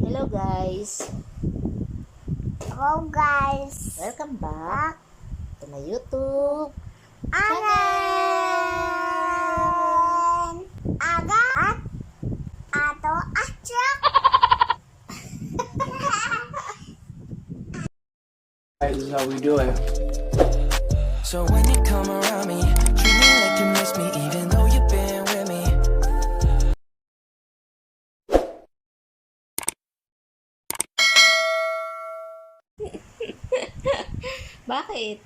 Hello guys! Hello guys! Welcome back to my YouTube Again! Aga at ato atrak! This is how we do it. So when you come around me, treat me like you miss me, even though you've been with me. Bakit?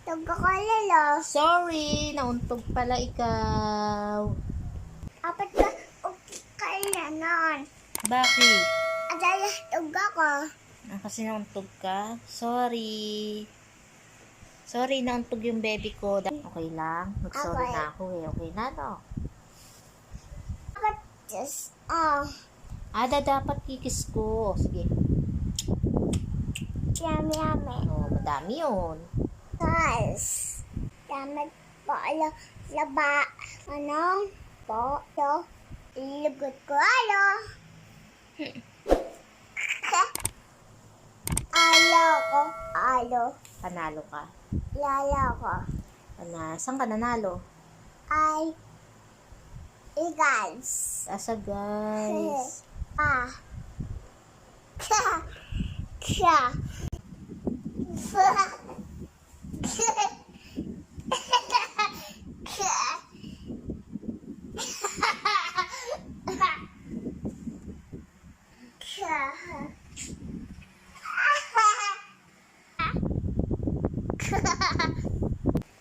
Tug ako lalo. Sorry! Nauntog pala ikaw. Apat ka kailanon. Bakit? Tug ako. Kasi nauntog ka? Sorry. Sorry, nauntog yung baby ko. Okay lang? Nag-sorry Okay. na ako eh. Okay na, no? Apat just, Dapat kikis ko. Sige. yummy yummy. Oh, madami yun. Guys, damit po laba. Ano? Po, to. Lugot ko alo. Alo ko. Alo. Panalo ka. Lala ko. Saan ka nanalo? Ay. Igans. Asa guys. Kya. Kya.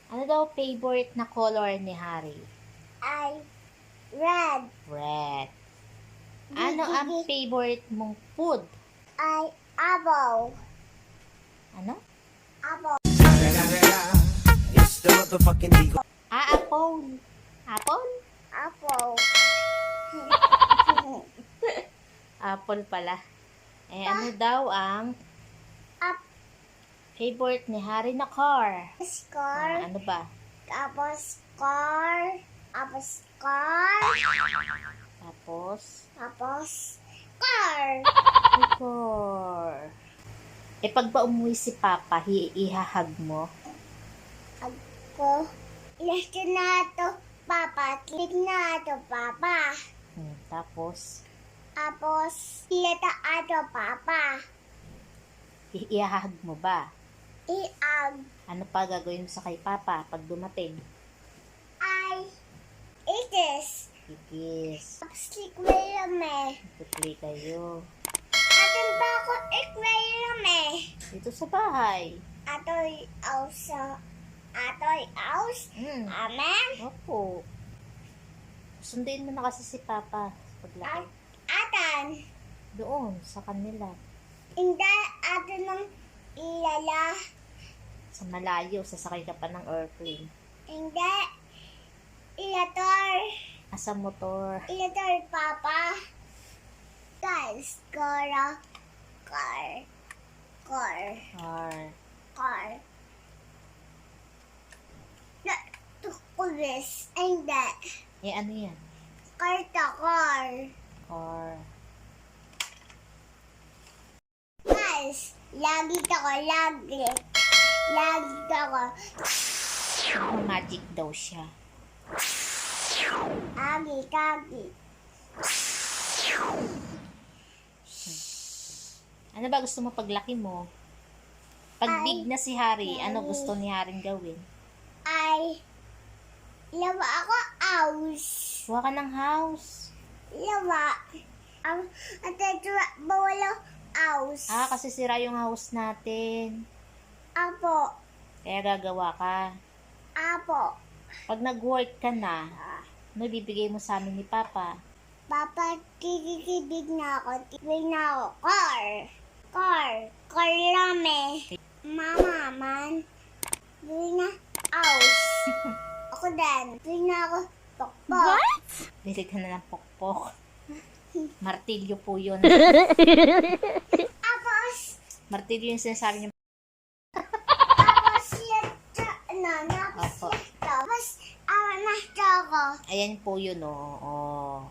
Ano daw favorite na color ni Harry? Ay. Red. Red. Ano ang favorite mong food? Ay. Apple. Ano? Apple. It's the motherfucking Eagle. Apple. Apple? Apple. Apple pala. Ano daw ang Up. favorite ni Harry na car? Score. Ano ba? Tapos score. Tapos score. Tapos, Tapos car. car. Pag ba umuwi si Papa, ihahag mo? Ako. Lito na to, Papa. Click na to, Papa. Tapos, Tapos, lito ato, Papa. ihahag mo ba? Iag. Ano pa gagawin mo sa kay Papa pag dumating? Ay. Itis. Kikis. Ikwelame. Pipili kayo. Atin ba ako ikwelame? Dito sa bahay. Atoy aus. Atoy aus. Amen. Opo. Sundin mo na kasi si Papa paglaki. Atan. Doon, sa kanila. Hindi ato ng ilala. Sa malayo, sasakay ka pa ng airplane. Hindi. Ilator. Sa motor. Ilator, Papa. Guys, car. Car. Car. Car. Car. Na, tukulis. Hindi. Ano yan? Karta, car. Car. Guys, lagi ako, lagi. Lagi ako. Magic daw siya. Agi, kagi. Ano ba gusto mo paglaki mo? Pag big na si Harry, ano gusto ni Harry gawin? Ay, lawa ako, aus. Kuha ka ng house. Lawa. Bawal ako, aus. Kasi sira yung house natin. Apo. Kaya gagawa ka. Apo. Pag nag-work ka na, ano bibigay mo sa amin ni Papa? Papa, kikikibig na ako. Kibig na ako. Car. Car. Car lame. Mama, man. Bili na, aus. Ako din. Bili na ako, pokpok. Bili ka na ng pokpok. Martilyo po yun. Tapos, Martilyo yung sinasabi niya. tapos lito, Opo. tapos, nasta ako. Ayan po yun, oh.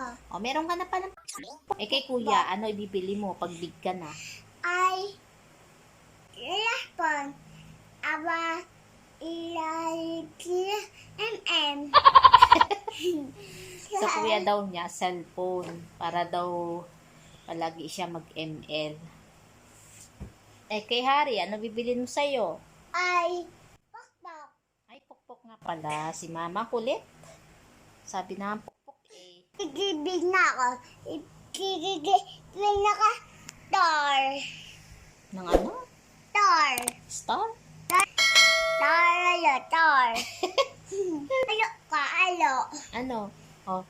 Oh. O, meron ka na pala. Eh, kay kuya, ano ibibili mo pag big ka na? Ay, lapon. Aba, ilalagay MM. Sa kuya daw niya, cellphone. Para daw palagi siya mag-ML. Eh, kay Hari, ano bibili mo sa'yo? Ay, pokpok. Ay, pukpok nga pala. Si mama kulit. Sabi na pukpok eh. Kikibig na ako. Kikibig na ka. Tor. Nang ano? Tor. Star? Tor, alo, tor. Alo ka, alo. Ano? Oh.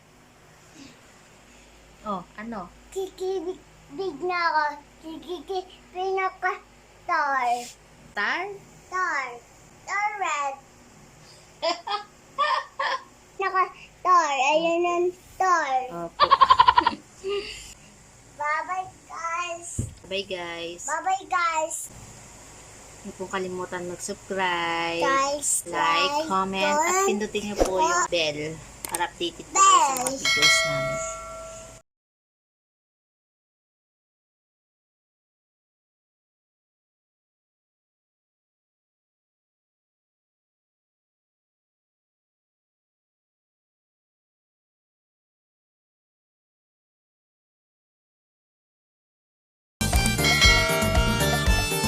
Oh, ano? Kikibig na ako. Kikibig na ka. Tor. Star? Tor. Tor red. Naka, tor. Ayun ang tor. Opo. Bye-bye, guys. Bye guys. Bye-bye, guys. Huwag pong kalimutan mag-subscribe, Guys, like, comment, at comment, pindutin niyo po yung bell para updated po kayo sa mga videos namin.